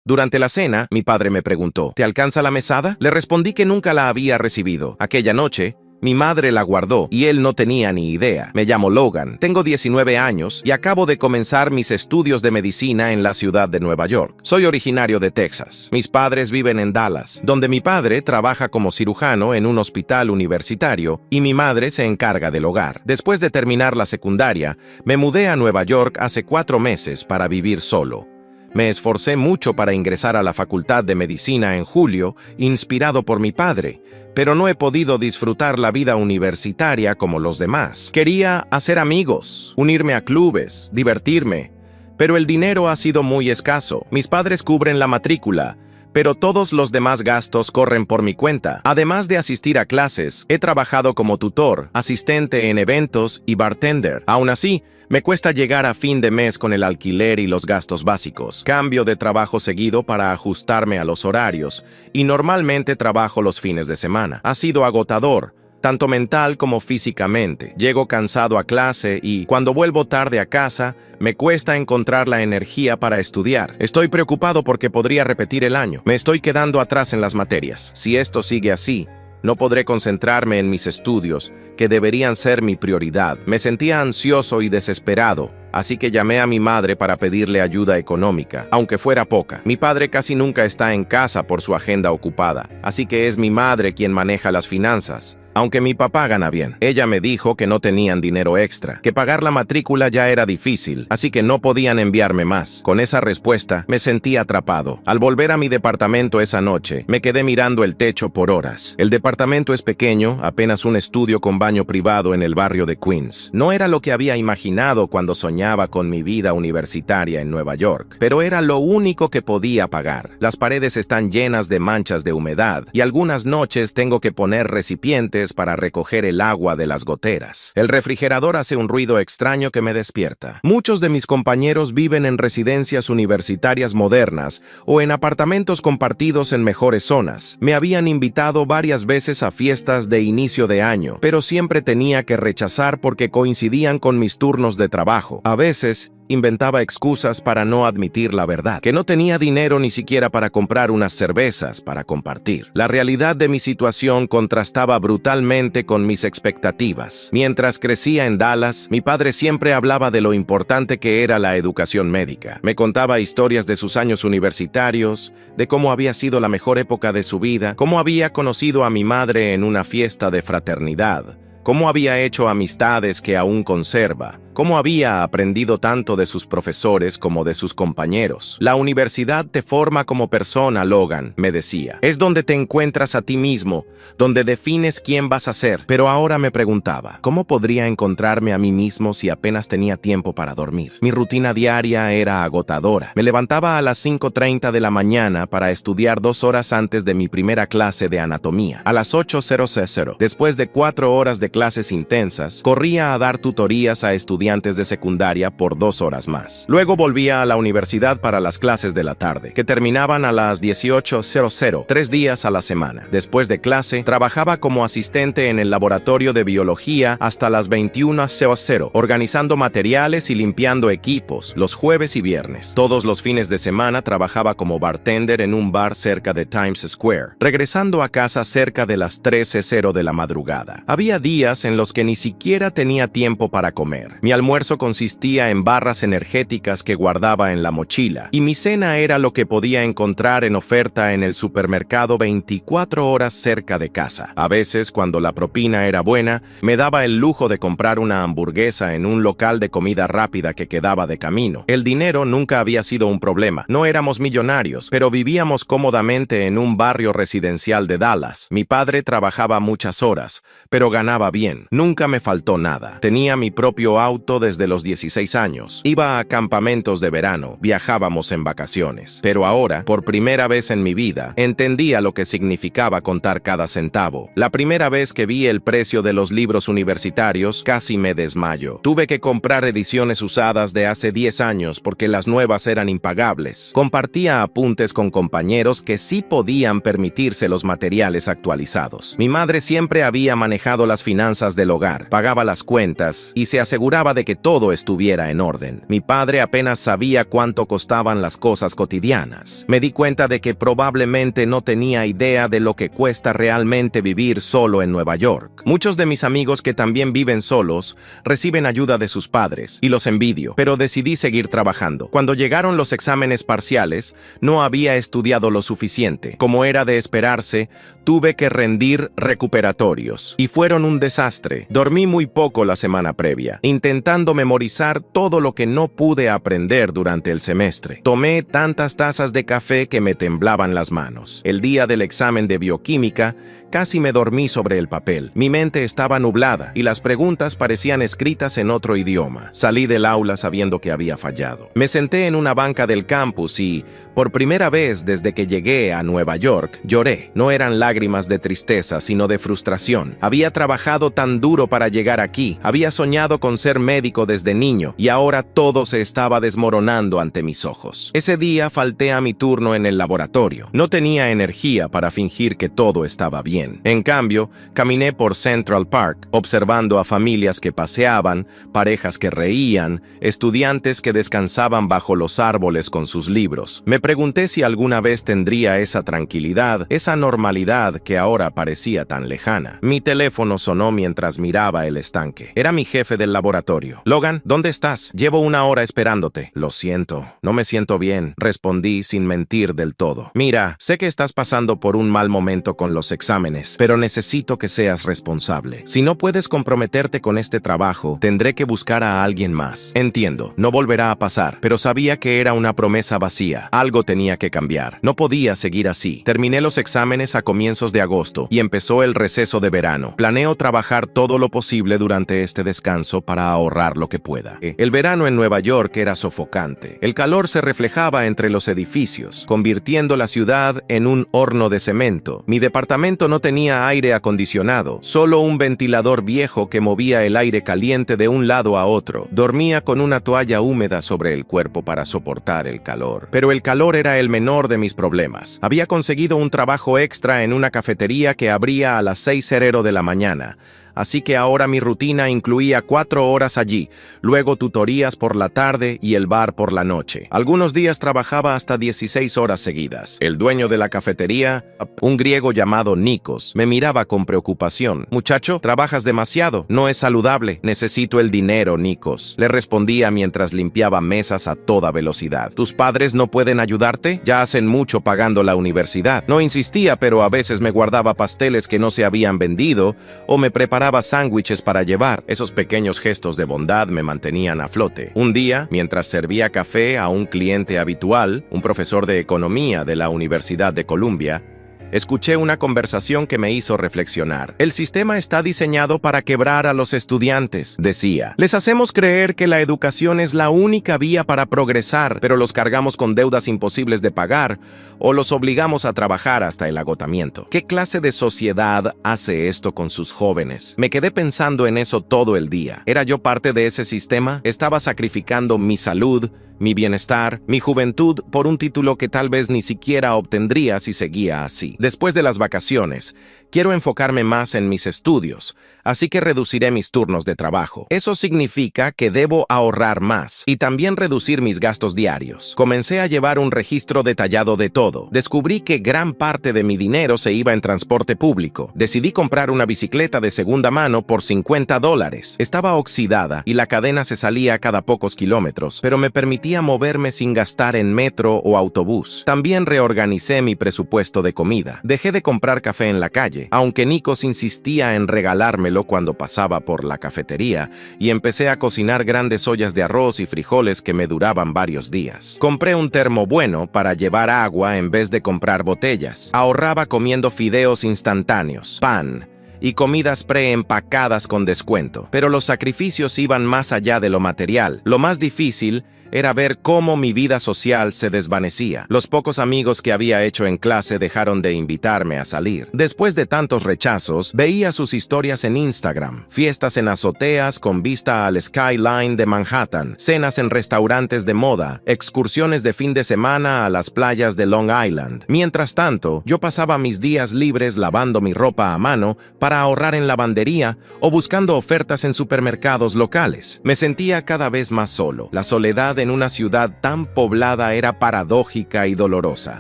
Durante la cena, mi padre me preguntó, ¿te alcanza la mesada? Le respondí que nunca la había recibido. Aquella noche, mi madre la guardó y él no tenía ni idea. Me llamo Logan, tengo 19 años y acabo de comenzar mis estudios de medicina en la ciudad de Nueva York. Soy originario de Texas. Mis padres viven en Dallas, donde mi padre trabaja como cirujano en un hospital universitario y mi madre se encarga del hogar. Después de terminar la secundaria, me mudé a Nueva York hace 4 meses para vivir solo. Me esforcé mucho para ingresar a la Facultad de Medicina en julio, inspirado por mi padre, pero no he podido disfrutar la vida universitaria como los demás. Quería hacer amigos, unirme a clubes, divertirme, pero el dinero ha sido muy escaso. Mis padres cubren la matrícula, pero todos los demás gastos corren por mi cuenta. Además de asistir a clases, he trabajado como tutor, asistente en eventos y bartender. Aún así, me cuesta llegar a fin de mes con el alquiler y los gastos básicos. Cambio de trabajo seguido para ajustarme a los horarios y normalmente trabajo los fines de semana. Ha sido agotador, tanto mental como físicamente. Llego cansado a clase y, cuando vuelvo tarde a casa, me cuesta encontrar la energía para estudiar. Estoy preocupado porque podría repetir el año. Me estoy quedando atrás en las materias. Si esto sigue así, no podré concentrarme en mis estudios, que deberían ser mi prioridad. Me sentía ansioso y desesperado, así que llamé a mi madre para pedirle ayuda económica, aunque fuera poca. Mi padre casi nunca está en casa por su agenda ocupada, así que es mi madre quien maneja las finanzas. Aunque mi papá gana bien. Ella me dijo que no tenían dinero extra, que pagar la matrícula ya era difícil, así que no podían enviarme más. Con esa respuesta, me sentí atrapado. Al volver a mi departamento esa noche, me quedé mirando el techo por horas. El departamento es pequeño, apenas un estudio con baño privado en el barrio de Queens. No era lo que había imaginado cuando soñaba con mi vida universitaria en Nueva York, pero era lo único que podía pagar. Las paredes están llenas de manchas de humedad, y algunas noches tengo que poner recipientes para recoger el agua de las goteras. El refrigerador hace un ruido extraño que me despierta. Muchos de mis compañeros viven en residencias universitarias modernas o en apartamentos compartidos en mejores zonas. Me habían invitado varias veces a fiestas de inicio de año, pero siempre tenía que rechazar porque coincidían con mis turnos de trabajo. A veces, inventaba excusas para no admitir la verdad, que no tenía dinero ni siquiera para comprar unas cervezas para compartir. La realidad de mi situación contrastaba brutalmente con mis expectativas. Mientras crecía en Dallas, mi padre siempre hablaba de lo importante que era la educación médica. Me contaba historias de sus años universitarios, de cómo había sido la mejor época de su vida, cómo había conocido a mi madre en una fiesta de fraternidad, cómo había hecho amistades que aún conserva, cómo había aprendido tanto de sus profesores como de sus compañeros. La universidad te forma como persona, Logan, me decía. Es donde te encuentras a ti mismo, donde defines quién vas a ser. Pero ahora me preguntaba, ¿cómo podría encontrarme a mí mismo si apenas tenía tiempo para dormir? Mi rutina diaria era agotadora. Me levantaba a las 5:30 de la mañana para estudiar 2 horas antes de mi primera clase de anatomía. A las 8:00, después de 4 horas de clases intensas, corría a dar tutorías a estudiantes de secundaria por 2 horas más. Luego volvía a la universidad para las clases de la tarde, que terminaban a las 18:00, 3 días a la semana. Después de clase, trabajaba como asistente en el laboratorio de biología hasta las 21:00, organizando materiales y limpiando equipos, los jueves y viernes. Todos los fines de semana trabajaba como bartender en un bar cerca de Times Square, regresando a casa cerca de las 13:00 de la madrugada. Había días en los que ni siquiera tenía tiempo para comer. Mi almuerzo consistía en barras energéticas que guardaba en la mochila, y mi cena era lo que podía encontrar en oferta en el supermercado 24 horas cerca de casa. A veces, cuando la propina era buena, me daba el lujo de comprar una hamburguesa en un local de comida rápida que quedaba de camino. El dinero nunca había sido un problema. No éramos millonarios, pero vivíamos cómodamente en un barrio residencial de Dallas. Mi padre trabajaba muchas horas, pero ganaba bien. Nunca me faltó nada. Tenía mi propio auto desde los 16 años. Iba a campamentos de verano, viajábamos en vacaciones. Pero ahora, por primera vez en mi vida, entendía lo que significaba contar cada centavo. La primera vez que vi el precio de los libros universitarios, casi me desmayo. Tuve que comprar ediciones usadas de hace 10 años porque las nuevas eran impagables. Compartía apuntes con compañeros que sí podían permitirse los materiales actualizados. Mi madre siempre había manejado las finanzas del hogar, pagaba las cuentas y se aseguraba trataba de que todo estuviera en orden. Mi padre apenas sabía cuánto costaban las cosas cotidianas. Me di cuenta de que probablemente no tenía idea de lo que cuesta realmente vivir solo en Nueva York. Muchos de mis amigos que también viven solos reciben ayuda de sus padres, y los envidio, pero decidí seguir trabajando. Cuando llegaron los exámenes parciales, no había estudiado lo suficiente. Como era de esperarse, tuve que rendir recuperatorios, y fueron un desastre. Dormí muy poco la semana previa, intentando memorizar todo lo que no pude aprender durante el semestre. Tomé tantas tazas de café que me temblaban las manos. El día del examen de bioquímica, casi me dormí sobre el papel. Mi mente estaba nublada y las preguntas parecían escritas en otro idioma. Salí del aula sabiendo que había fallado. Me senté en una banca del campus y, por primera vez desde que llegué a Nueva York, lloré. No eran lágrimas de tristeza, sino de frustración. Había trabajado tan duro para llegar aquí. Había soñado con ser médico desde niño y ahora todo se estaba desmoronando ante mis ojos. Ese día falté a mi turno en el laboratorio. No tenía energía para fingir que todo estaba bien. En cambio, caminé por Central Park, observando a familias que paseaban, parejas que reían, estudiantes que descansaban bajo los árboles con sus libros. Me pregunté si alguna vez tendría esa tranquilidad, esa normalidad que ahora parecía tan lejana. Mi teléfono sonó mientras miraba el estanque. Era mi jefe del laboratorio. «Logan, ¿dónde estás? Llevo una hora esperándote». «Lo siento, no me siento bien», respondí sin mentir del todo. «Mira, sé que estás pasando por un mal momento con los exámenes, pero necesito que seas responsable. Si no puedes comprometerte con este trabajo, tendré que buscar a alguien más. Entiendo, no volverá a pasar, pero sabía que era una promesa vacía. Algo tenía que cambiar. No podía seguir así. Terminé los exámenes a comienzos de agosto y empezó el receso de verano. Planeo trabajar todo lo posible durante este descanso para ahorrar lo que pueda. El verano en Nueva York era sofocante. El calor se reflejaba entre los edificios, convirtiendo la ciudad en un horno de cemento. Mi departamento no tenía aire acondicionado, solo un ventilador viejo que movía el aire caliente de un lado a otro. Dormía con una toalla húmeda sobre el cuerpo para soportar el calor. Pero el calor era el menor de mis problemas. Había conseguido un trabajo extra en una cafetería que abría a las 6:00 de la mañana. Así que ahora mi rutina incluía 4 horas allí, luego tutorías por la tarde y el bar por la noche. Algunos días trabajaba hasta 16 horas seguidas. El dueño de la cafetería, un griego llamado Nikos, me miraba con preocupación. «Muchacho, trabajas demasiado. No es saludable. Necesito el dinero, Nikos», le respondía mientras limpiaba mesas a toda velocidad. «¿Tus padres no pueden ayudarte? Ya hacen mucho pagando la universidad». No insistía, pero a veces me guardaba pasteles que no se habían vendido o me preparaba sándwiches para llevar. Esos pequeños gestos de bondad me mantenían a flote. Un día, mientras servía café a un cliente habitual, un profesor de economía de la Universidad de Columbia, escuché una conversación que me hizo reflexionar. «El sistema está diseñado para quebrar a los estudiantes», decía. «Les hacemos creer que la educación es la única vía para progresar, pero los cargamos con deudas imposibles de pagar o los obligamos a trabajar hasta el agotamiento. ¿Qué clase de sociedad hace esto con sus jóvenes?». Me quedé pensando en eso todo el día. ¿Era yo parte de ese sistema? ¿Estaba sacrificando mi salud, mi bienestar, mi juventud por un título que tal vez ni siquiera obtendría si seguía así? Después de las vacaciones, quiero enfocarme más en mis estudios, así que reduciré mis turnos de trabajo. Eso significa que debo ahorrar más y también reducir mis gastos diarios. Comencé a llevar un registro detallado de todo. Descubrí que gran parte de mi dinero se iba en transporte público. Decidí comprar una bicicleta de segunda mano por $50. Estaba oxidada y la cadena se salía cada pocos kilómetros, pero me permitía moverme sin gastar en metro o autobús. También reorganicé mi presupuesto de comida. Dejé de comprar café en la calle, aunque Nikos insistía en regalármelo cuando pasaba por la cafetería, y empecé a cocinar grandes ollas de arroz y frijoles que me duraban varios días. Compré un termo bueno para llevar agua en vez de comprar botellas. Ahorraba comiendo fideos instantáneos, pan y comidas preempacadas con descuento. Pero los sacrificios iban más allá de lo material. Lo más difícil era ver cómo mi vida social se desvanecía. Los pocos amigos que había hecho en clase dejaron de invitarme a salir. Después de tantos rechazos, veía sus historias en Instagram. Fiestas en azoteas con vista al skyline de Manhattan, cenas en restaurantes de moda, excursiones de fin de semana a las playas de Long Island. Mientras tanto, yo pasaba mis días libres lavando mi ropa a mano para ahorrar en lavandería o buscando ofertas en supermercados locales. Me sentía cada vez más solo. La soledad en una ciudad tan poblada era paradójica y dolorosa.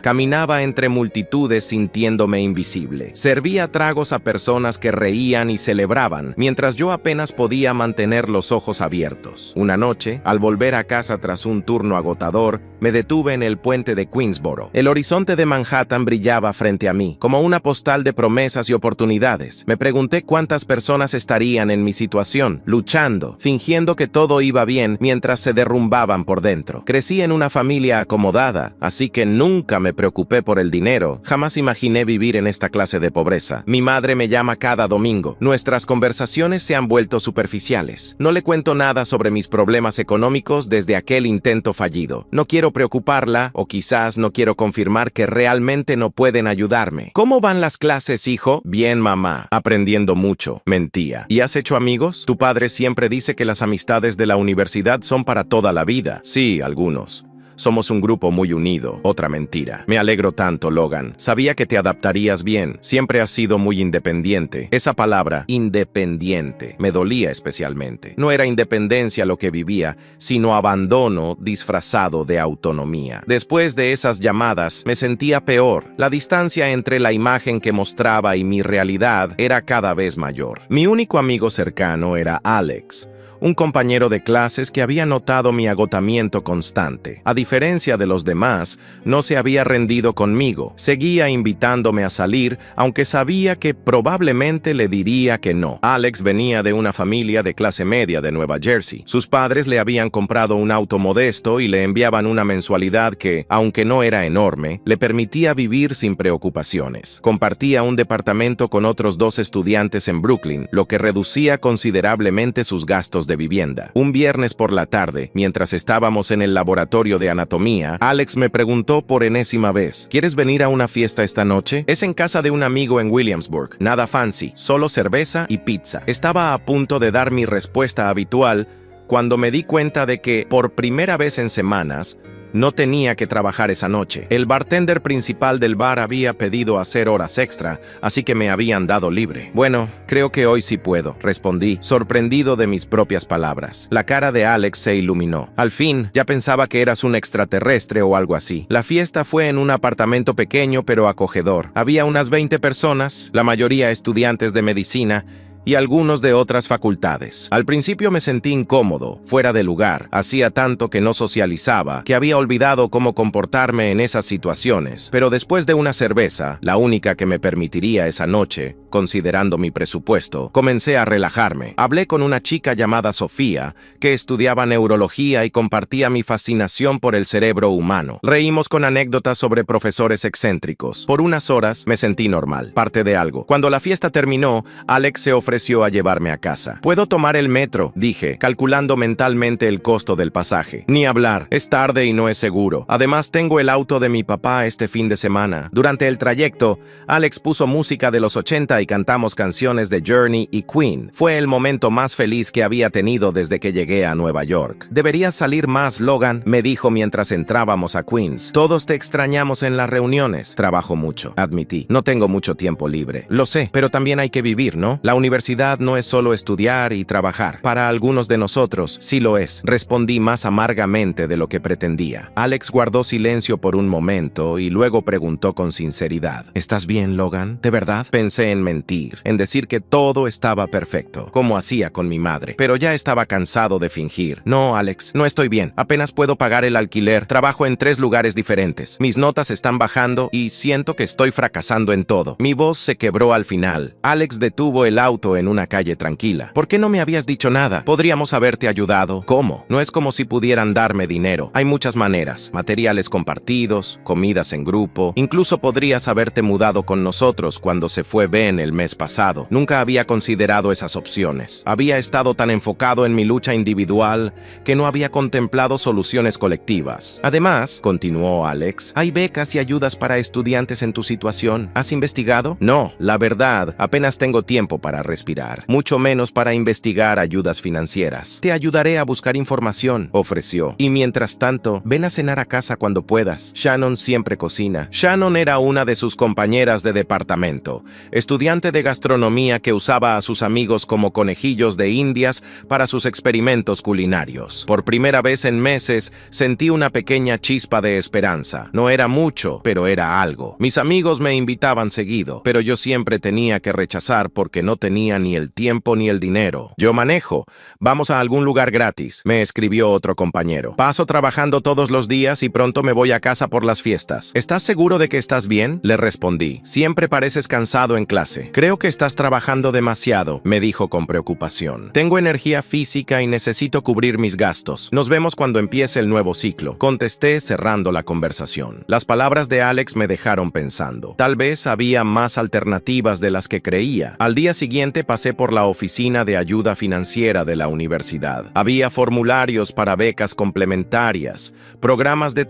Caminaba entre multitudes sintiéndome invisible. Servía tragos a personas que reían y celebraban, mientras yo apenas podía mantener los ojos abiertos. Una noche, al volver a casa tras un turno agotador, me detuve en el puente de Queensboro. El horizonte de Manhattan brillaba frente a mí, como una postal de promesas y oportunidades. Me pregunté cuántas personas estarían en mi situación, luchando, fingiendo que todo iba bien mientras se derrumbaban por dentro. Crecí en una familia acomodada, así que nunca me preocupé por el dinero. Jamás imaginé vivir en esta clase de pobreza. Mi madre me llama cada domingo. Nuestras conversaciones se han vuelto superficiales. No le cuento nada sobre mis problemas económicos desde aquel intento fallido. No quiero preocuparla, o quizás no quiero confirmar que realmente no pueden ayudarme. ¿Cómo van las clases, hijo? Bien, mamá. Aprendiendo mucho. Mentía. ¿Y has hecho amigos? Tu padre siempre dice que las amistades de la universidad son para toda la vida. Sí, algunos. Somos un grupo muy unido. Otra mentira. Me alegro tanto, Logan. Sabía que te adaptarías bien. Siempre has sido muy independiente. Esa palabra, independiente, me dolía especialmente. No era independencia lo que vivía, sino abandono disfrazado de autonomía. Después de esas llamadas, me sentía peor. La distancia entre la imagen que mostraba y mi realidad era cada vez mayor. Mi único amigo cercano era Alex, un compañero de clases que había notado mi agotamiento constante. A diferencia de los demás, no se había rendido conmigo. Seguía invitándome a salir, aunque sabía que probablemente le diría que no. Alex venía de una familia de clase media de Nueva Jersey. Sus padres le habían comprado un auto modesto y le enviaban una mensualidad que, aunque no era enorme, le permitía vivir sin preocupaciones. Compartía un departamento con otros 2 estudiantes en Brooklyn, lo que reducía considerablemente sus gastos de vivienda. Un viernes por la tarde, mientras estábamos en el laboratorio de anatomía, Alex me preguntó por enésima vez: ¿quieres venir a una fiesta esta noche? Es en casa de un amigo en Williamsburg. Nada fancy, solo cerveza y pizza. Estaba a punto de dar mi respuesta habitual cuando me di cuenta de que, por primera vez en semanas, no tenía que trabajar esa noche. El bartender principal del bar había pedido hacer horas extra, así que me habían dado libre. Bueno, creo que hoy sí puedo, respondí, sorprendido de mis propias palabras. La cara de Alex se iluminó. Al fin, ya pensaba que eras un extraterrestre o algo así. La fiesta fue en un apartamento pequeño pero acogedor. Había unas 20 personas, la mayoría estudiantes de medicina, y algunos de otras facultades. Al principio me sentí incómodo, fuera de lugar. Hacía tanto que no socializaba, que había olvidado cómo comportarme en esas situaciones. Pero después de una cerveza, la única que me permitiría esa noche, considerando mi presupuesto, comencé a relajarme. Hablé con una chica llamada Sofía, que estudiaba neurología y compartía mi fascinación por el cerebro humano. Reímos con anécdotas sobre profesores excéntricos. Por unas horas me sentí normal, parte de algo. Cuando la fiesta terminó, Alex se ofreció a llevarme a casa. «Puedo tomar el metro», dije, calculando mentalmente el costo del pasaje. «Ni hablar, es tarde y no es seguro. Además, tengo el auto de mi papá este fin de semana». Durante el trayecto, Alex puso música de los 80 y cantamos canciones de Journey y Queen. Fue el momento más feliz que había tenido desde que llegué a Nueva York. «Deberías salir más, Logan», me dijo mientras entrábamos a Queens. «Todos te extrañamos en las reuniones». «Trabajo mucho», admití. «No tengo mucho tiempo libre». «Lo sé, pero también hay que vivir, ¿no? La universidad no es solo estudiar y trabajar. Para algunos de nosotros, sí lo es», respondí más amargamente de lo que pretendía. Alex guardó silencio por un momento y luego preguntó con sinceridad: «¿Estás bien, Logan? ¿De verdad?» Pensé en mentir, en decir que todo estaba perfecto, como hacía con mi madre, pero ya estaba cansado de fingir. «No, Alex, no estoy bien. Apenas puedo pagar el alquiler. Trabajo en 3 lugares diferentes. Mis notas están bajando y siento que estoy fracasando en todo». Mi voz se quebró al final. Alex detuvo el auto apartamento en una calle tranquila. ¿Por qué no me habías dicho nada? Podríamos haberte ayudado. ¿Cómo? No es como si pudieran darme dinero. Hay muchas maneras. Materiales compartidos, comidas en grupo. Incluso podrías haberte mudado con nosotros cuando se fue Ben el mes pasado. Nunca había considerado esas opciones. Había estado tan enfocado en mi lucha individual que no había contemplado soluciones colectivas. Además, continuó Alex, hay becas y ayudas para estudiantes en tu situación. ¿Has investigado? No, la verdad, apenas tengo tiempo para respirar, mucho menos para investigar ayudas financieras. Te ayudaré a buscar información, ofreció. Y mientras tanto, ven a cenar a casa cuando puedas. Shannon siempre cocina. Shannon era una de sus compañeras de departamento, estudiante de gastronomía que usaba a sus amigos como conejillos de indias para sus experimentos culinarios. Por primera vez en meses, sentí una pequeña chispa de esperanza. No era mucho, pero era algo. Mis amigos me invitaban seguido, pero yo siempre tenía que rechazar porque no tenía ni el tiempo ni el dinero. Yo manejo. Vamos a algún lugar gratis, me escribió otro compañero. Paso trabajando todos los días y pronto me voy a casa por las fiestas. ¿Estás seguro de que estás bien? Le respondí. Siempre pareces cansado en clase. Creo que estás trabajando demasiado, me dijo con preocupación. Tengo energía física y necesito cubrir mis gastos. Nos vemos cuando empiece el nuevo ciclo, contesté cerrando la conversación. Las palabras de Alex me dejaron pensando. Tal vez había más alternativas de las que creía. Al día siguiente pasé por la oficina de ayuda financiera de la universidad. Había formularios para becas complementarias, programas de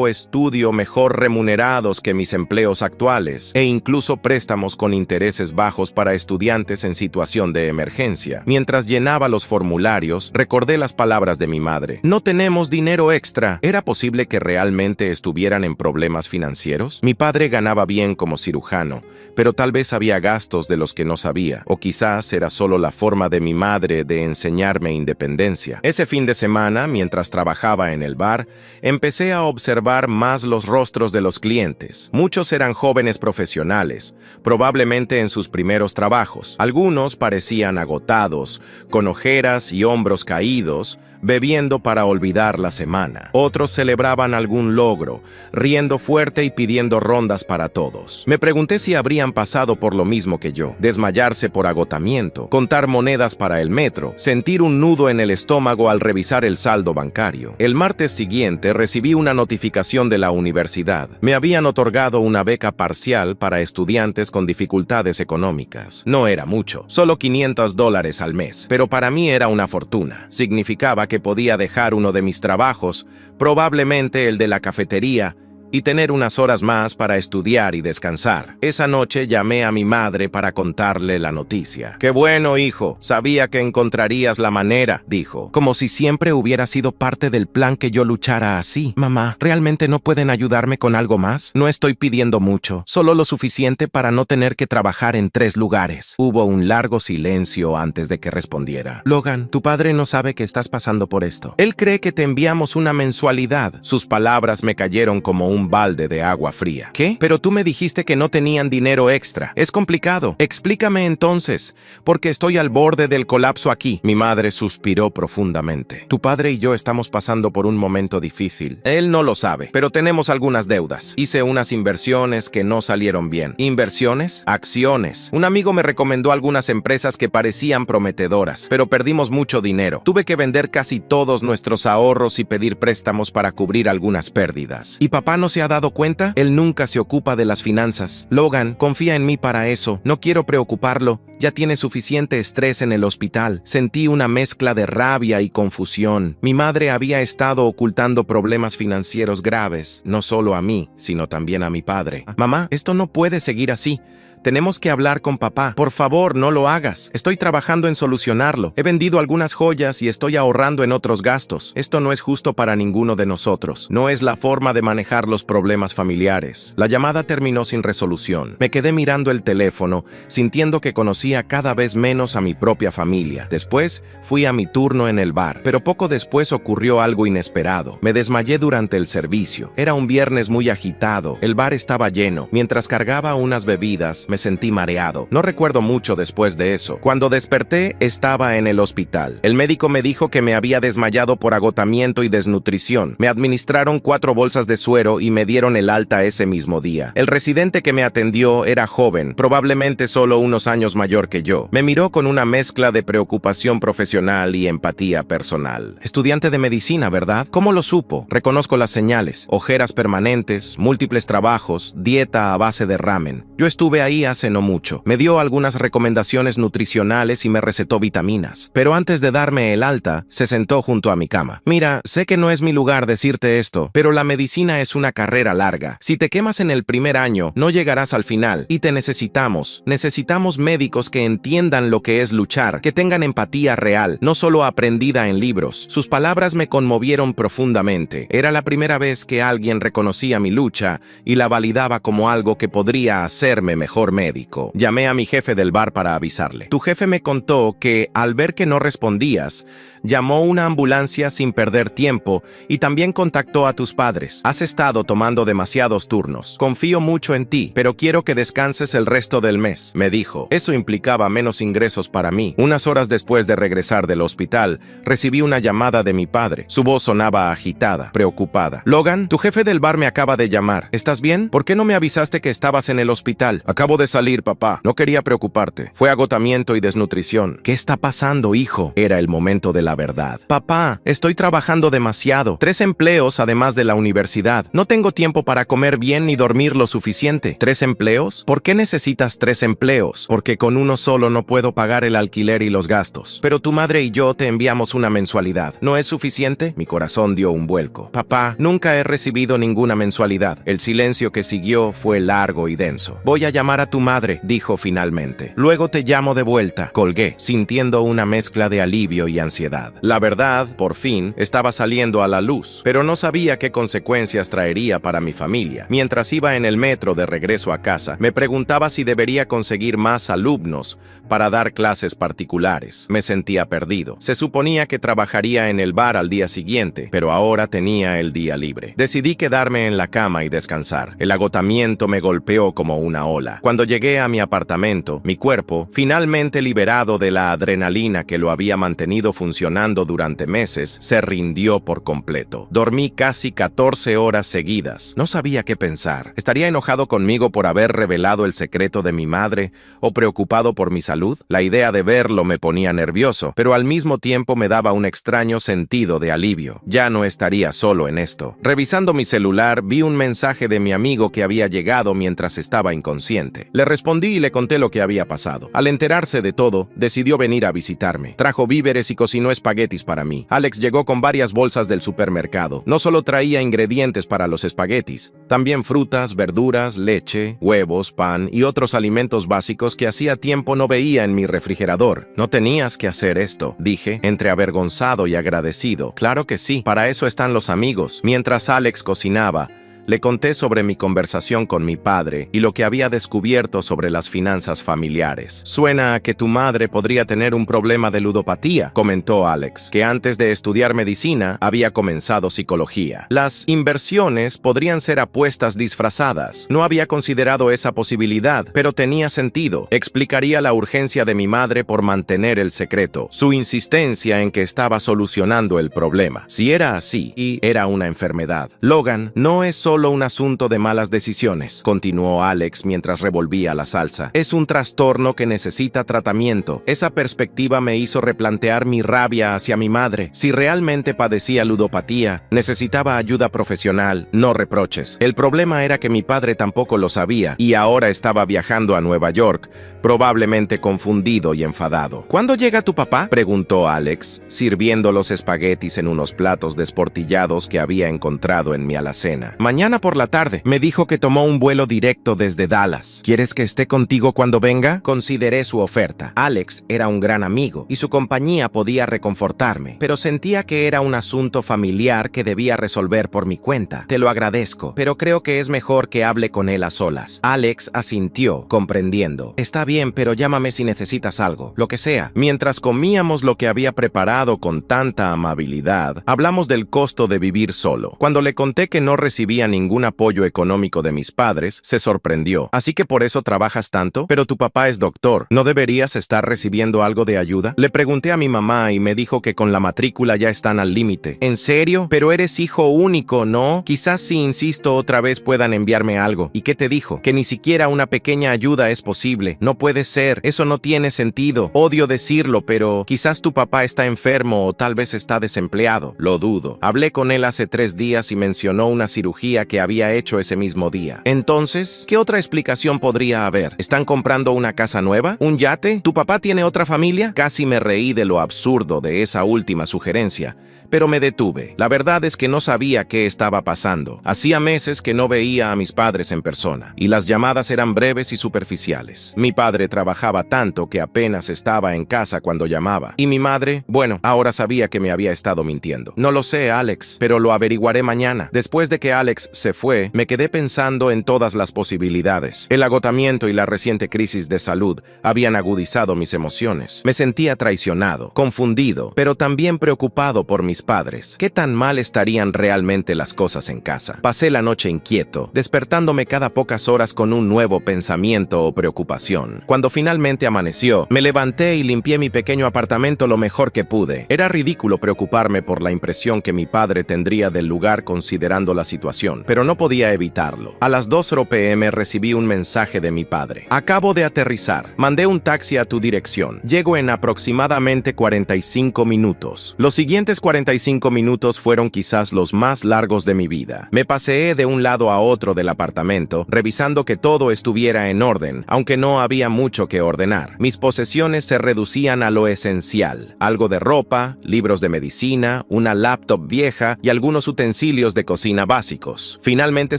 estudio mejor remunerados que mis empleos actuales e incluso préstamos con intereses bajos para estudiantes en situación de emergencia. Mientras llenaba los formularios, recordé las palabras de mi madre. No tenemos dinero extra. ¿Era posible que realmente estuvieran en problemas financieros? Mi padre ganaba bien como cirujano, pero tal vez había gastos de los que no sabía, o quizás era solo la forma de mi madre de enseñarme independencia. Ese fin de semana, mientras trabajaba en el bar, empecé a observar más los rostros de los clientes. Muchos eran jóvenes profesionales, probablemente en sus primeros trabajos. Algunos parecían agotados, con ojeras y hombros caídos, bebiendo para olvidar la semana. Otros celebraban algún logro, riendo fuerte y pidiendo rondas para todos. Me pregunté si habrían pasado por lo mismo que yo: desmayarse por agotamiento, contar monedas para el metro, sentir un nudo en el estómago al revisar el saldo bancario. El martes siguiente recibí una notificación de la universidad. Me habían otorgado una beca parcial para estudiantes con dificultades económicas. No era mucho, solo $500 al mes, pero para mí era una fortuna. Significaba que podía dejar uno de mis trabajos, probablemente el de la cafetería, y tener unas horas más para estudiar y descansar. Esa noche llamé a mi madre para contarle la noticia. «Qué bueno, hijo. Sabía que encontrarías la manera», dijo, como si siempre hubiera sido parte del plan que yo luchara así. «Mamá, ¿realmente no pueden ayudarme con algo más? No estoy pidiendo mucho, solo lo suficiente para no tener que trabajar en 3 lugares». Hubo un largo silencio antes de que respondiera. «Logan, tu padre no sabe que estás pasando por esto. Él cree que te enviamos una mensualidad». Sus palabras me cayeron como un balde de agua fría. ¿Qué? Pero tú me dijiste que no tenían dinero extra. Es complicado. Explícame entonces, porque estoy al borde del colapso aquí. Mi madre suspiró profundamente. Tu padre y yo estamos pasando por un momento difícil. Él no lo sabe, pero tenemos algunas deudas. Hice unas inversiones que no salieron bien. ¿Inversiones? Acciones. Un amigo me recomendó algunas empresas que parecían prometedoras, pero perdimos mucho dinero. Tuve que vender casi todos nuestros ahorros y pedir préstamos para cubrir algunas pérdidas. ¿Y papá no se ha dado cuenta? Él nunca se ocupa de las finanzas. Logan, confía en mí para eso. No quiero preocuparlo. Ya tiene suficiente estrés en el hospital. Sentí una mezcla de rabia y confusión. Mi madre había estado ocultando problemas financieros graves, no solo a mí, sino también a mi padre. Mamá, esto no puede seguir así. Tenemos que hablar con papá. Por favor, no lo hagas. Estoy trabajando en solucionarlo. He vendido algunas joyas y estoy ahorrando en otros gastos. Esto no es justo para ninguno de nosotros. No es la forma de manejar los problemas familiares. La llamada terminó sin resolución. Me quedé mirando el teléfono, sintiendo que conocía cada vez menos a mi propia familia. Después, fui a mi turno en el bar, pero poco después ocurrió algo inesperado. Me desmayé durante el servicio. Era un viernes muy agitado. El bar estaba lleno. Mientras cargaba unas bebidas, me me sentí mareado. No recuerdo mucho después de eso. Cuando desperté, estaba en el hospital. El médico me dijo que me había desmayado por agotamiento y desnutrición. Me administraron 4 bolsas de suero y me dieron el alta ese mismo día. El residente que me atendió era joven, probablemente solo unos años mayor que yo. Me miró con una mezcla de preocupación profesional y empatía personal. Estudiante de medicina, ¿verdad? ¿Cómo lo supo? Reconozco las señales. Ojeras permanentes, múltiples trabajos, dieta a base de ramen. Yo estuve ahí hace no mucho. Me dio algunas recomendaciones nutricionales y me recetó vitaminas. Pero antes de darme el alta, se sentó junto a mi cama. Mira, sé que no es mi lugar decirte esto, pero la medicina es una carrera larga. Si te quemas en el primer año, no llegarás al final y te necesitamos. Necesitamos médicos que entiendan lo que es luchar, que tengan empatía real, no solo aprendida en libros. Sus palabras me conmovieron profundamente. Era la primera vez que alguien reconocía mi lucha y la validaba como algo que podría hacerme mejor médico. Llamé a mi jefe del bar para avisarle. Tu jefe me contó que, al ver que no respondías, llamó una ambulancia sin perder tiempo y también contactó a tus padres. Has estado tomando demasiados turnos. Confío mucho en ti, pero quiero que descanses el resto del mes, me dijo. Eso implicaba menos ingresos para mí. Unas horas después de regresar del hospital, recibí una llamada de mi padre. Su voz sonaba agitada, preocupada. Logan, tu jefe del bar me acaba de llamar. ¿Estás bien? ¿Por qué no me avisaste que estabas en el hospital? Acabo de salir, papá. No quería preocuparte. Fue agotamiento y desnutrición. ¿Qué está pasando, hijo? Era el momento de la verdad. Papá, estoy trabajando demasiado. 3 empleos además de la universidad. No tengo tiempo para comer bien ni dormir lo suficiente. ¿3 empleos? ¿Por qué necesitas 3 empleos? Porque con uno solo no puedo pagar el alquiler y los gastos. Pero tu madre y yo te enviamos una mensualidad. ¿No es suficiente? Mi corazón dio un vuelco. Papá, nunca he recibido ninguna mensualidad. El silencio que siguió fue largo y denso. Voy a llamar a tu madre, dijo finalmente. Luego te llamo de vuelta. Colgué, sintiendo una mezcla de alivio y ansiedad. La verdad, por fin, estaba saliendo a la luz, pero no sabía qué consecuencias traería para mi familia. Mientras iba en el metro de regreso a casa, me preguntaba si debería conseguir más alumnos para dar clases particulares. Me sentía perdido. Se suponía que trabajaría en el bar al día siguiente, pero ahora tenía el día libre. Decidí quedarme en la cama y descansar. El agotamiento me golpeó como una ola. Cuando llegué a mi apartamento, mi cuerpo, finalmente liberado de la adrenalina que lo había mantenido funcionando durante meses, se rindió por completo. Dormí casi 14 horas seguidas. No sabía qué pensar. ¿Estaría enojado conmigo por haber revelado el secreto de mi madre o preocupado por mi salud? La idea de verlo me ponía nervioso, pero al mismo tiempo me daba un extraño sentido de alivio. Ya no estaría solo en esto. Revisando mi celular, vi un mensaje de mi amigo que había llegado mientras estaba inconsciente. Le respondí y le conté lo que había pasado. Al enterarse de todo, decidió venir a visitarme. Trajo víveres y cocinó espaguetis para mí. Alex llegó con varias bolsas del supermercado. No solo traía ingredientes para los espaguetis, también frutas, verduras, leche, huevos, pan y otros alimentos básicos que hacía tiempo no veía en mi refrigerador. No tenías que hacer esto, dije, entre avergonzado y agradecido. Claro que sí, para eso están los amigos. Mientras Alex cocinaba, le conté sobre mi conversación con mi padre y lo que había descubierto sobre las finanzas familiares. Suena a que tu madre podría tener un problema de ludopatía, comentó Alex, que antes de estudiar medicina había comenzado psicología. Las inversiones podrían ser apuestas disfrazadas. No había considerado esa posibilidad, pero tenía sentido. Explicaría la urgencia de mi madre por mantener el secreto, su insistencia en que estaba solucionando el problema. Si era así, y era una enfermedad. Logan, no es solo un asunto de malas decisiones, continuó Alex mientras revolvía la salsa. Es un trastorno que necesita tratamiento. Esa perspectiva me hizo replantear mi rabia hacia mi madre. Si realmente padecía ludopatía, necesitaba ayuda profesional, no reproches. El problema era que mi padre tampoco lo sabía y ahora estaba viajando a Nueva York, probablemente confundido y enfadado. ¿Cuándo llega tu papá?, preguntó Alex, sirviendo los espaguetis en unos platos desportillados que había encontrado en mi alacena. Mañana por la tarde. Me dijo que tomó un vuelo directo desde Dallas. ¿Quieres que esté contigo cuando venga? Consideré su oferta. Alex era un gran amigo y su compañía podía reconfortarme, pero sentía que era un asunto familiar que debía resolver por mi cuenta. Te lo agradezco, pero creo que es mejor que hable con él a solas. Alex asintió, comprendiendo. Está bien, pero llámame si necesitas algo, lo que sea. Mientras comíamos lo que había preparado con tanta amabilidad, hablamos del costo de vivir solo. Cuando le conté que no recibía ningún apoyo económico de mis padres, se sorprendió. ¿Así que por eso trabajas tanto? Pero tu papá es doctor. ¿No deberías estar recibiendo algo de ayuda? Le pregunté a mi mamá y me dijo que con la matrícula ya están al límite. ¿En serio? Pero eres hijo único, ¿no? Quizás si insisto otra vez puedan enviarme algo. ¿Y qué te dijo? Que ni siquiera una pequeña ayuda es posible. No puede ser. Eso no tiene sentido. Odio decirlo, pero quizás tu papá está enfermo o tal vez está desempleado. Lo dudo. Hablé con él hace 3 días y mencionó una cirugía que había hecho ese mismo día. Entonces, ¿qué otra explicación podría haber? ¿Están comprando una casa nueva? ¿Un yate? ¿Tu papá tiene otra familia? Casi me reí de lo absurdo de esa última sugerencia, pero me detuve. La verdad es que no sabía qué estaba pasando. Hacía meses que no veía a mis padres en persona, y las llamadas eran breves y superficiales. Mi padre trabajaba tanto que apenas estaba en casa cuando llamaba. Y mi madre, bueno, ahora sabía que me había estado mintiendo. No lo sé, Alex, pero lo averiguaré mañana. Después de que Alex se fue, me quedé pensando en todas las posibilidades. El agotamiento y la reciente crisis de salud habían agudizado mis emociones. Me sentía traicionado, confundido, pero también preocupado por mis padres. ¿Qué tan mal estarían realmente las cosas en casa? Pasé la noche inquieto, despertándome cada pocas horas con un nuevo pensamiento o preocupación. Cuando finalmente amaneció, me levanté y limpié mi pequeño apartamento lo mejor que pude. Era ridículo preocuparme por la impresión que mi padre tendría del lugar considerando la situación, pero no podía evitarlo. A las 2:00 p.m. recibí un mensaje de mi padre. Acabo de aterrizar. Mandé un taxi a tu dirección. Llego en aproximadamente 45 minutos. Los siguientes 45 minutos fueron quizás los más largos de mi vida. Me paseé de un lado a otro del apartamento, revisando que todo estuviera en orden, aunque no había mucho que ordenar. Mis posesiones se reducían a lo esencial: algo de ropa, libros de medicina, una laptop vieja y algunos utensilios de cocina básicos. Finalmente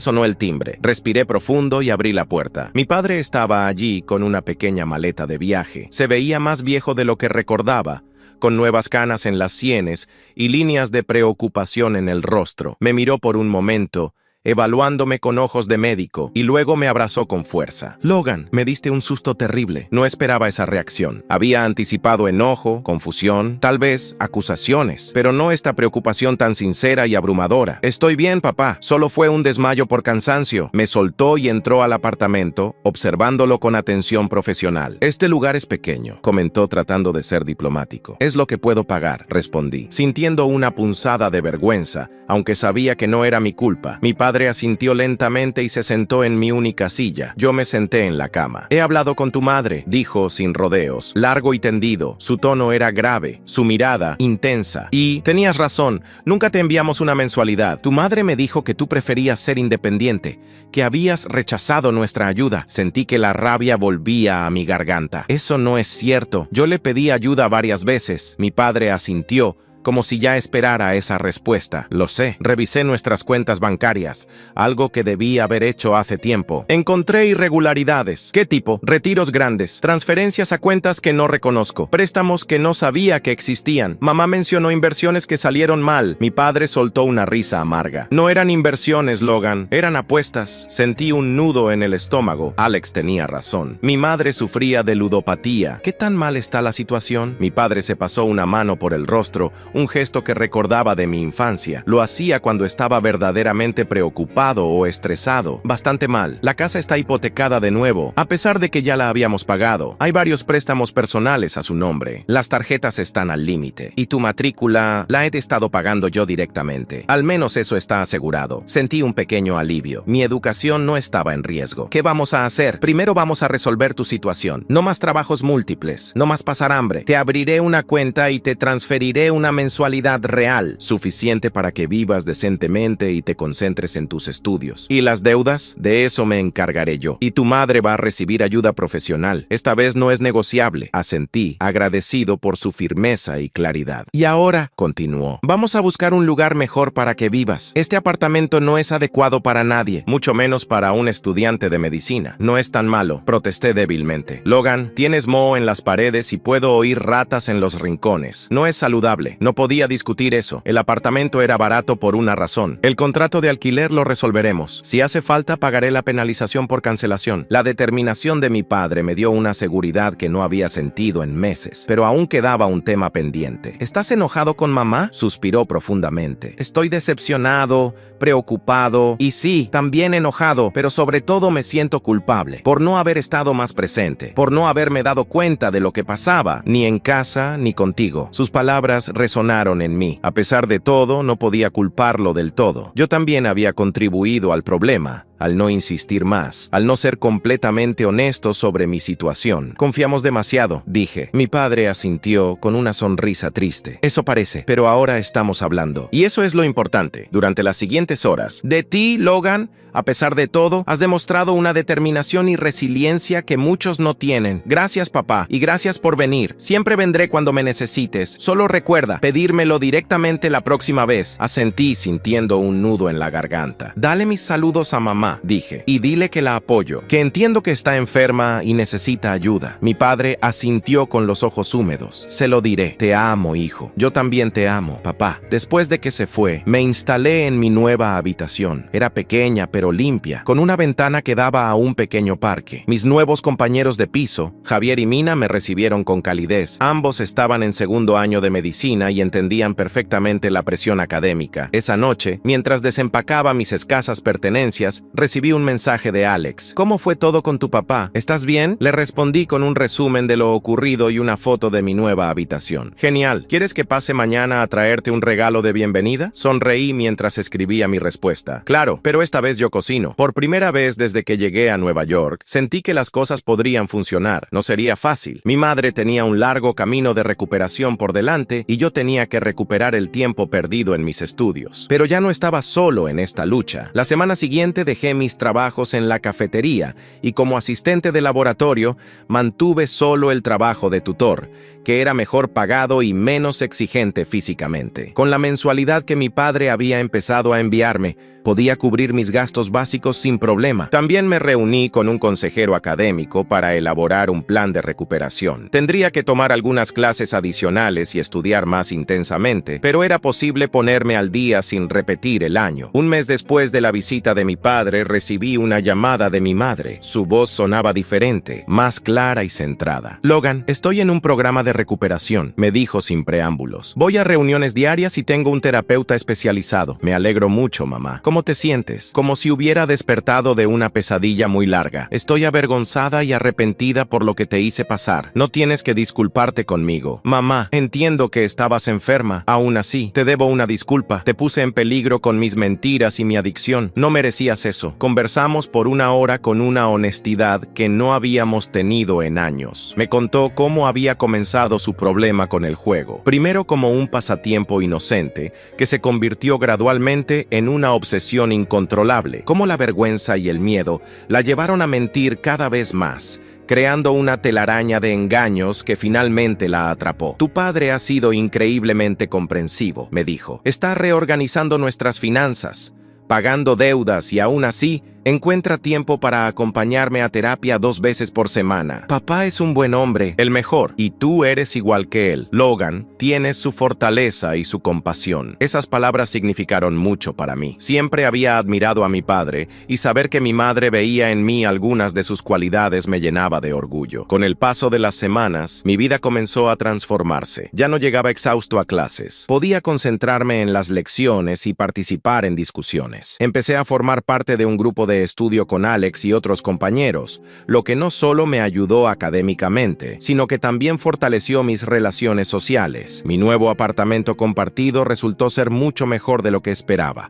sonó el timbre. Respiré profundo y abrí la puerta. Mi padre estaba allí con una pequeña maleta de viaje. Se veía más viejo de lo que recordaba, con nuevas canas en las sienes y líneas de preocupación en el rostro. Me miró por un momento, evaluándome con ojos de médico, y luego me abrazó con fuerza. Logan, me diste un susto terrible. No esperaba esa reacción. Había anticipado enojo, confusión, tal vez acusaciones, pero no esta preocupación tan sincera y abrumadora. Estoy bien, papá. Solo fue un desmayo por cansancio. Me soltó y entró al apartamento, observándolo con atención profesional. Este lugar es pequeño, comentó tratando de ser diplomático. Es lo que puedo pagar, respondí, sintiendo una punzada de vergüenza, aunque sabía que no era mi culpa. Mi padre asintió lentamente y se sentó en mi única silla. Yo me senté en la cama. He hablado con tu madre, dijo sin rodeos, largo y tendido. Su tono era grave, su mirada intensa. Y tenías razón, nunca te enviamos una mensualidad. Tu madre me dijo que tú preferías ser independiente, que habías rechazado nuestra ayuda. Sentí que la rabia volvía a mi garganta. Eso no es cierto. Yo le pedí ayuda varias veces. Mi padre asintió, como si ya esperara esa respuesta. Lo sé, revisé nuestras cuentas bancarias, algo que debí haber hecho hace tiempo. Encontré irregularidades. ¿Qué tipo? Retiros grandes, transferencias a cuentas que no reconozco, préstamos que no sabía que existían. Mamá mencionó inversiones que salieron mal. Mi padre soltó una risa amarga. No eran inversiones, Logan, eran apuestas. Sentí un nudo en el estómago. Alex tenía razón. Mi madre sufría de ludopatía. ¿Qué tan mal está la situación? Mi padre se pasó una mano por el rostro, un gesto que recordaba de mi infancia. Lo hacía cuando estaba verdaderamente preocupado o estresado. Bastante mal. La casa está hipotecada de nuevo, a pesar de que ya la habíamos pagado. Hay varios préstamos personales a su nombre. Las tarjetas están al límite. Y tu matrícula la he estado pagando yo directamente. Al menos eso está asegurado. Sentí un pequeño alivio. Mi educación no estaba en riesgo. ¿Qué vamos a hacer? Primero vamos a resolver tu situación. No más trabajos múltiples. No más pasar hambre. Te abriré una cuenta y te transferiré una mensualidad real, suficiente para que vivas decentemente y te concentres en tus estudios. ¿Y las deudas? De eso me encargaré yo. Y tu madre va a recibir ayuda profesional. Esta vez no es negociable. Asentí, agradecido por su firmeza y claridad. Y ahora, continuó, vamos a buscar un lugar mejor para que vivas. Este apartamento no es adecuado para nadie, mucho menos para un estudiante de medicina. No es tan malo, protesté débilmente. Logan, tienes moho en las paredes y puedo oír ratas en los rincones. No es saludable. No podía discutir eso. El apartamento era barato por una razón. El contrato de alquiler lo resolveremos. Si hace falta, pagaré la penalización por cancelación. La determinación de mi padre me dio una seguridad que no había sentido en meses, pero aún quedaba un tema pendiente. ¿Estás enojado con mamá?, suspiró profundamente. Estoy decepcionado, preocupado y sí, también enojado, pero sobre todo me siento culpable por no haber estado más presente, por no haberme dado cuenta de lo que pasaba, ni en casa ni contigo. Sus palabras resonaron en mí. A pesar de todo, no podía culparlo del todo. Yo también había contribuido al problema, al no insistir más, al no ser completamente honesto sobre mi situación. Confiamos demasiado, dije. Mi padre asintió con una sonrisa triste. Eso parece, pero ahora estamos hablando. Y eso es lo importante. Durante las siguientes horas, de ti, Logan, a pesar de todo, has demostrado una determinación y resiliencia que muchos no tienen. Gracias, papá, y gracias por venir. Siempre vendré cuando me necesites. Solo recuerda pedírmelo directamente la próxima vez. Asentí sintiendo un nudo en la garganta. Dale mis saludos a mamá, dije, y dile que la apoyo, que entiendo que está enferma y necesita ayuda. Mi padre asintió con los ojos húmedos. Se lo diré. Te amo, hijo. Yo también te amo, papá. Después de que se fue, me instalé en mi nueva habitación. Era pequeña, pero limpia, con una ventana que daba a un pequeño parque. Mis nuevos compañeros de piso, Javier y Mina, me recibieron con calidez. Ambos estaban en segundo año de medicina y entendían perfectamente la presión académica. Esa noche, mientras desempacaba mis escasas pertenencias, recibí un mensaje de Alex. ¿Cómo fue todo con tu papá? ¿Estás bien?, le respondí con un resumen de lo ocurrido y una foto de mi nueva habitación. Genial. ¿Quieres que pase mañana a traerte un regalo de bienvenida? Sonreí mientras escribía mi respuesta. Claro, pero esta vez yo cocino. Por primera vez desde que llegué a Nueva York, sentí que las cosas podrían funcionar. No sería fácil. Mi madre tenía un largo camino de recuperación por delante y yo tenía que recuperar el tiempo perdido en mis estudios. Pero ya no estaba solo en esta lucha. La semana siguiente dejé mis trabajos en la cafetería y como asistente de laboratorio mantuve solo el trabajo de tutor, que era mejor pagado y menos exigente físicamente. Con la mensualidad que mi padre había empezado a enviarme, podía cubrir mis gastos básicos sin problema. También me reuní con un consejero académico para elaborar un plan de recuperación. Tendría que tomar algunas clases adicionales y estudiar más intensamente, pero era posible ponerme al día sin repetir el año. Un mes después de la visita de mi padre, recibí una llamada de mi madre. Su voz sonaba diferente, más clara y centrada. Logan, estoy en un programa de recuperación, me dijo sin preámbulos. Voy a reuniones diarias y tengo un terapeuta especializado. Me alegro mucho, mamá. ¿Cómo te sientes? Como si hubiera despertado de una pesadilla muy larga. Estoy avergonzada y arrepentida por lo que te hice pasar. No tienes que disculparte conmigo. Mamá, entiendo que estabas enferma. Aún así, te debo una disculpa. Te puse en peligro con mis mentiras y mi adicción. No merecías eso. Conversamos por una hora con una honestidad que no habíamos tenido en años. Me contó cómo había comenzado su problema con el juego. Primero como un pasatiempo inocente, que se convirtió gradualmente en una obsesión incontrolable. Cómo la vergüenza y el miedo la llevaron a mentir cada vez más, creando una telaraña de engaños que finalmente la atrapó. Tu padre ha sido increíblemente comprensivo, me dijo. Está reorganizando nuestras finanzas, pagando deudas y aún así encuentra tiempo para acompañarme a terapia 2 veces por semana. Papá es un buen hombre, el mejor, y tú eres igual que él. Logan, tienes su fortaleza y su compasión. Esas palabras significaron mucho para mí. Siempre había admirado a mi padre, y saber que mi madre veía en mí algunas de sus cualidades me llenaba de orgullo. Con el paso de las semanas, mi vida comenzó a transformarse. Ya no llegaba exhausto a clases. Podía concentrarme en las lecciones y participar en discusiones. Empecé a formar parte de un grupo de estudio con Alex y otros compañeros, lo que no solo me ayudó académicamente, sino que también fortaleció mis relaciones sociales. Mi nuevo apartamento compartido resultó ser mucho mejor de lo que esperaba.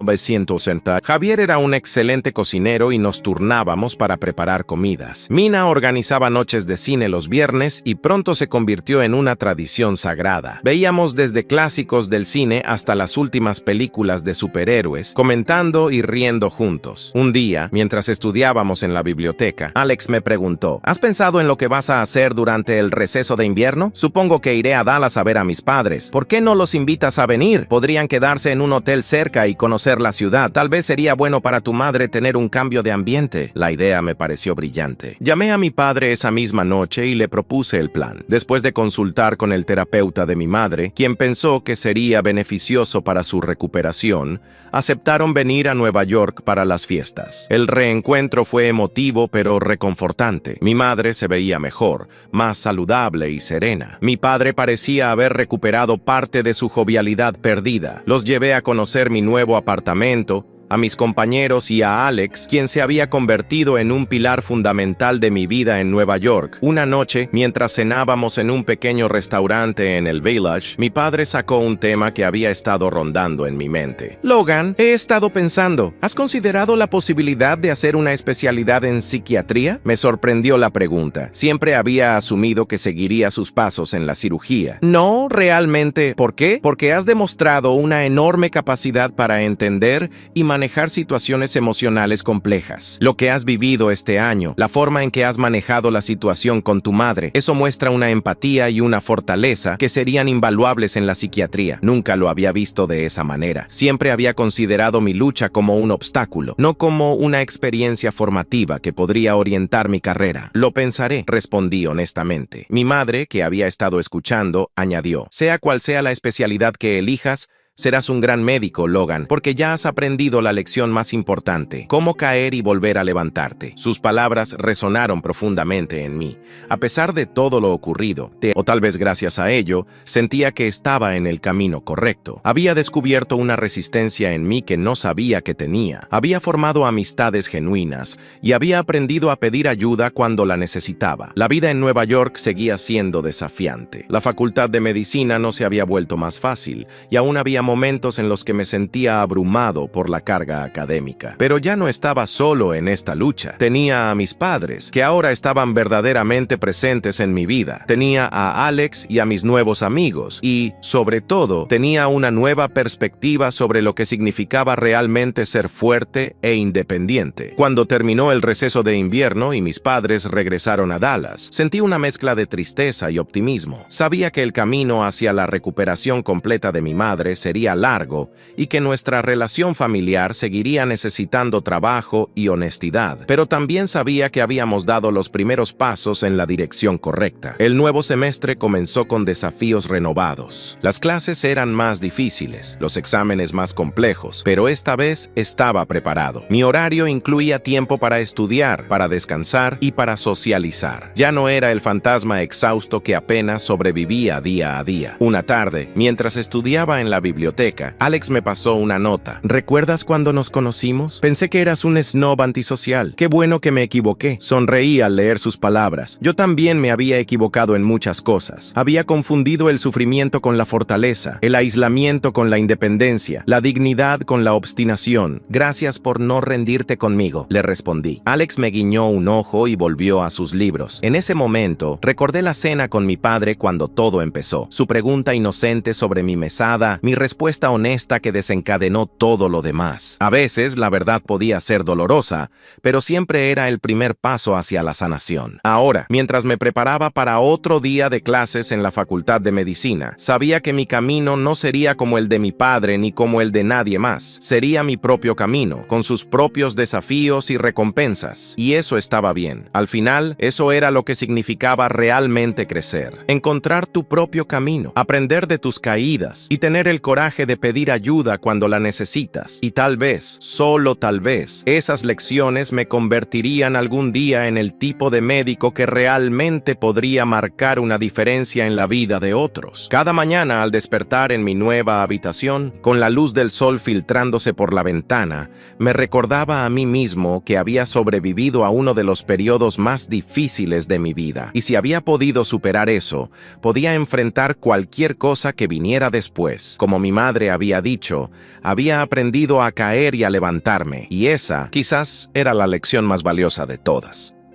Javier era un excelente cocinero y nos turnábamos para preparar comidas. Mina organizaba noches de cine los viernes y pronto se convirtió en una tradición sagrada. Veíamos desde clásicos del cine hasta las últimas películas de superhéroes, comentando y riendo juntos. Un día, Mientras estudiábamos en la biblioteca, Alex me preguntó, ¿has pensado en lo que vas a hacer durante el receso de invierno? Supongo que iré a Dallas a ver a mis padres. ¿Por qué no los invitas a venir? Podrían quedarse en un hotel cerca y conocer la ciudad. Tal vez sería bueno para tu madre tener un cambio de ambiente. La idea me pareció brillante. Llamé a mi padre esa misma noche y le propuse el plan. Después de consultar con el terapeuta de mi madre, quien pensó que sería beneficioso para su recuperación, aceptaron venir a Nueva York para las fiestas. El reencuentro fue emotivo pero reconfortante. Mi madre se veía mejor, más saludable y serena. Mi padre parecía haber recuperado parte de su jovialidad perdida. Los llevé a conocer mi nuevo apartamento, a mis compañeros y a Alex, quien se había convertido en un pilar fundamental de mi vida en Nueva York. Una noche, mientras cenábamos en un pequeño restaurante en el Village, mi padre sacó un tema que había estado rondando en mi mente. Logan, he estado pensando, ¿has considerado la posibilidad de hacer una especialidad en psiquiatría? Me sorprendió la pregunta. Siempre había asumido que seguiría sus pasos en la cirugía. No, realmente. ¿Por qué? Porque has demostrado una enorme capacidad para entender y manejar situaciones emocionales complejas. Lo que has vivido este año, la forma en que has manejado la situación con tu madre, eso muestra una empatía y una fortaleza que serían invaluables en la psiquiatría. Nunca lo había visto de esa manera. Siempre había considerado mi lucha como un obstáculo, no como una experiencia formativa que podría orientar mi carrera. Lo pensaré, respondí honestamente. Mi madre, que había estado escuchando, añadió, sea cual sea la especialidad que elijas, serás un gran médico, Logan, porque ya has aprendido la lección más importante, cómo caer y volver a levantarte. Sus palabras resonaron profundamente en mí. A pesar de todo lo ocurrido, o tal vez gracias a ello, sentía que estaba en el camino correcto. Había descubierto una resistencia en mí que no sabía que tenía. Había formado amistades genuinas y había aprendido a pedir ayuda cuando la necesitaba. La vida en Nueva York seguía siendo desafiante. La facultad de medicina no se había vuelto más fácil y aún había momentos en los que me sentía abrumado por la carga académica. Pero ya no estaba solo en esta lucha. Tenía a mis padres, que ahora estaban verdaderamente presentes en mi vida. Tenía a Alex y a mis nuevos amigos. Y, sobre todo, tenía una nueva perspectiva sobre lo que significaba realmente ser fuerte e independiente. Cuando terminó el receso de invierno y mis padres regresaron a Dallas, sentí una mezcla de tristeza y optimismo. Sabía que el camino hacia la recuperación completa de mi madre sería largo y que nuestra relación familiar seguiría necesitando trabajo y honestidad, pero también sabía que habíamos dado los primeros pasos en la dirección correcta. El nuevo semestre comenzó con desafíos renovados. Las clases eran más difíciles, los exámenes más complejos, pero esta vez estaba preparado. Mi horario incluía tiempo para estudiar, para descansar y para socializar. Ya no era el fantasma exhausto que apenas sobrevivía día a día. Una tarde, mientras estudiaba en la biblioteca, Alex me pasó una nota. ¿Recuerdas cuando nos conocimos? Pensé que eras un snob antisocial. Qué bueno que me equivoqué. Sonreí al leer sus palabras. Yo también me había equivocado en muchas cosas. Había confundido el sufrimiento con la fortaleza, el aislamiento con la independencia, la dignidad con la obstinación. Gracias por no rendirte conmigo, le respondí. Alex me guiñó un ojo y volvió a sus libros. En ese momento, recordé la cena con mi padre cuando todo empezó. Su pregunta inocente sobre mi mesada, mi respuesta honesta que desencadenó todo lo demás. A veces la verdad podía ser dolorosa, pero siempre era el primer paso hacia la sanación. Ahora, mientras me preparaba para otro día de clases en la Facultad de Medicina, sabía que mi camino no sería como el de mi padre ni como el de nadie más. Sería mi propio camino, con sus propios desafíos y recompensas. Y eso estaba bien. Al final, eso era lo que significaba realmente crecer. Encontrar tu propio camino, aprender de tus caídas y tener el coraje de pedir ayuda cuando la necesitas. Y tal vez, solo tal vez, esas lecciones me convertirían algún día en el tipo de médico que realmente podría marcar una diferencia en la vida de otros. Cada mañana al despertar en mi nueva habitación, con la luz del sol filtrándose por la ventana, me recordaba a mí mismo que había sobrevivido a uno de los periodos más difíciles de mi vida. Y si había podido superar eso, podía enfrentar cualquier cosa que viniera después. Como mi madre había dicho, había aprendido a caer y a levantarme, y esa quizás era la lección más valiosa de todas.